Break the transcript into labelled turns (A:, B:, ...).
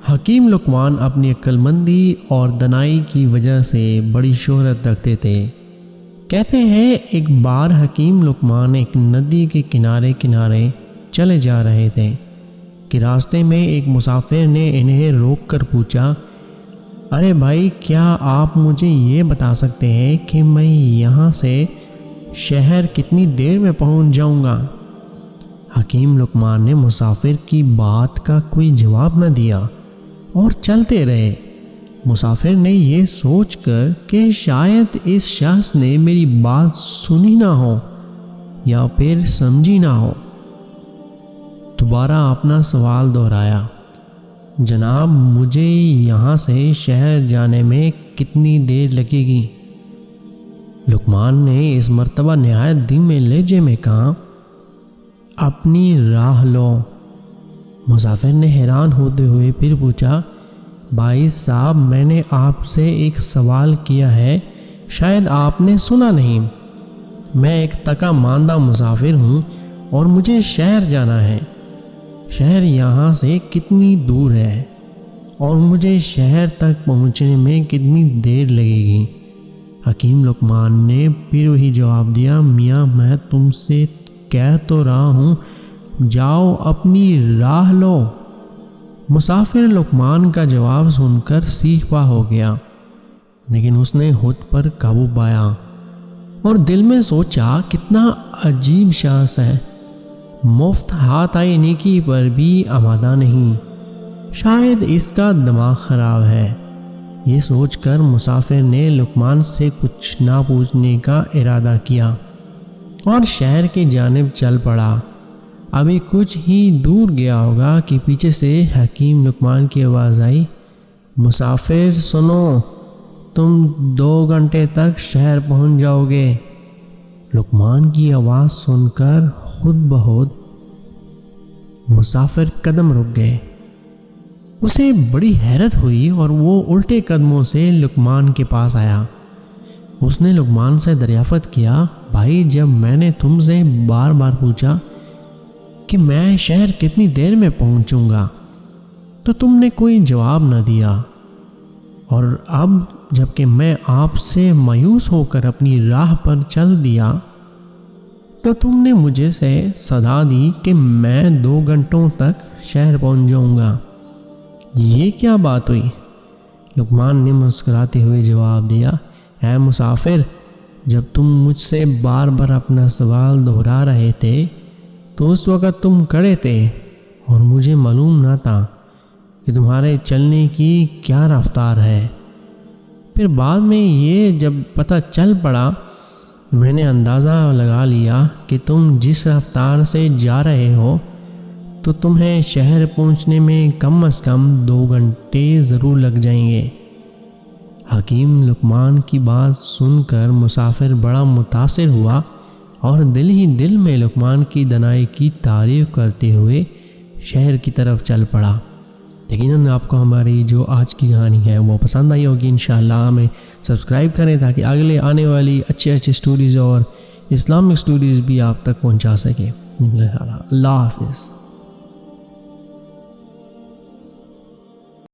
A: حکیم لقمان اپنی عقل مندی اور دانائی کی وجہ سے بڑی شہرت رکھتے تھے۔ کہتے ہیں ایک بار حکیم لقمان ایک ندی کے کنارے کنارے چلے جا رہے تھے کہ راستے میں ایک مسافر نے انہیں روک کر پوچھا، ارے بھائی، کیا آپ مجھے یہ بتا سکتے ہیں کہ میں یہاں سے شہر کتنی دیر میں پہنچ جاؤں گا؟ حکیم لقمان نے مسافر کی بات کا کوئی جواب نہ دیا اور چلتے رہے۔ مسافر نے یہ سوچ کر کہ شاید اس شخص نے میری بات سنی نہ ہو یا پھر سمجھی نہ ہو، دوبارہ اپنا سوال دہرایا، جناب مجھے یہاں سے شہر جانے میں کتنی دیر لگے گی؟ لقمان نے اس مرتبہ نہایت دھیمے لہجے میں کہا، اپنی راہ لو۔ مسافر نے حیران ہوتے ہوئے پھر پوچھا، بھائی صاحب میں نے آپ سے ایک سوال کیا ہے، شاید آپ نے سنا نہیں۔ میں ایک تکا ماندہ مسافر ہوں اور مجھے شہر جانا ہے۔ شہر یہاں سے کتنی دور ہے اور مجھے شہر تک پہنچنے میں کتنی دیر لگے گی؟ حکیم لقمان نے پھر وہی جواب دیا، میاں میں تم سے کہہ تو رہا ہوں، جاؤ اپنی راہ لو۔ مسافر لقمان کا جواب سن کر سیخ پا ہو گیا، لیکن اس نے خود پر قابو پایا اور دل میں سوچا، کتنا عجیب شخص ہے، مفت ہاتھ آئی نیکی پر بھی آمادہ نہیں، شاید اس کا دماغ خراب ہے۔ یہ سوچ کر مسافر نے لقمان سے کچھ نہ پوچھنے کا ارادہ کیا اور شہر کی جانب چل پڑا۔ ابھی کچھ ہی دور گیا ہوگا کہ پیچھے سے حکیم لقمان کی آواز آئی، مسافر سنو، تم 2 گھنٹے تک شہر پہنچ جاؤ گے۔ لقمان کی آواز سن کر خود بخود مسافر قدم رک گئے۔ اسے بڑی حیرت ہوئی اور وہ الٹے قدموں سے لقمان کے پاس آیا۔ اس نے لقمان سے دریافت کیا، بھائی جب میں نے تم سے بار بار پوچھا کہ میں شہر کتنی دیر میں پہنچوں گا تو تم نے کوئی جواب نہ دیا، اور اب جب کہ میں آپ سے مایوس ہو کر اپنی راہ پر چل دیا تو تم نے مجھے سے صدا دی کہ میں 2 گھنٹوں تک شہر پہنچ جاؤں گا۔ یہ کیا بات ہوئی؟ لقمان نے مسکراتے ہوئے جواب دیا، اے مسافر، جب تم مجھ سے بار بار اپنا سوال دہرا رہے تھے تو اس وقت تم کھڑے تھے اور مجھے معلوم نہ تھا کہ تمہارے چلنے کی کیا رفتار ہے۔ پھر بعد میں یہ جب پتہ چل پڑا، میں نے اندازہ لگا لیا کہ تم جس رفتار سے جا رہے ہو تو تمہیں شہر پہنچنے میں کم از کم 2 گھنٹے ضرور لگ جائیں گے۔ حکیم لقمان کی بات سن کر مسافر بڑا متاثر ہوا اور دل ہی دل میں لقمان کی دانائی کی تعریف کرتے ہوئے شہر کی طرف چل پڑا۔ یقیناً آپ کو ہماری جو آج کی کہانی ہے وہ پسند آئی ہوگی۔ انشاءاللہ ہمیں سبسکرائب کریں تاکہ اگلے آنے والی اچھے سٹوریز اور اسلامک سٹوریز بھی آپ تک پہنچا سکیں۔ اللہ حافظ۔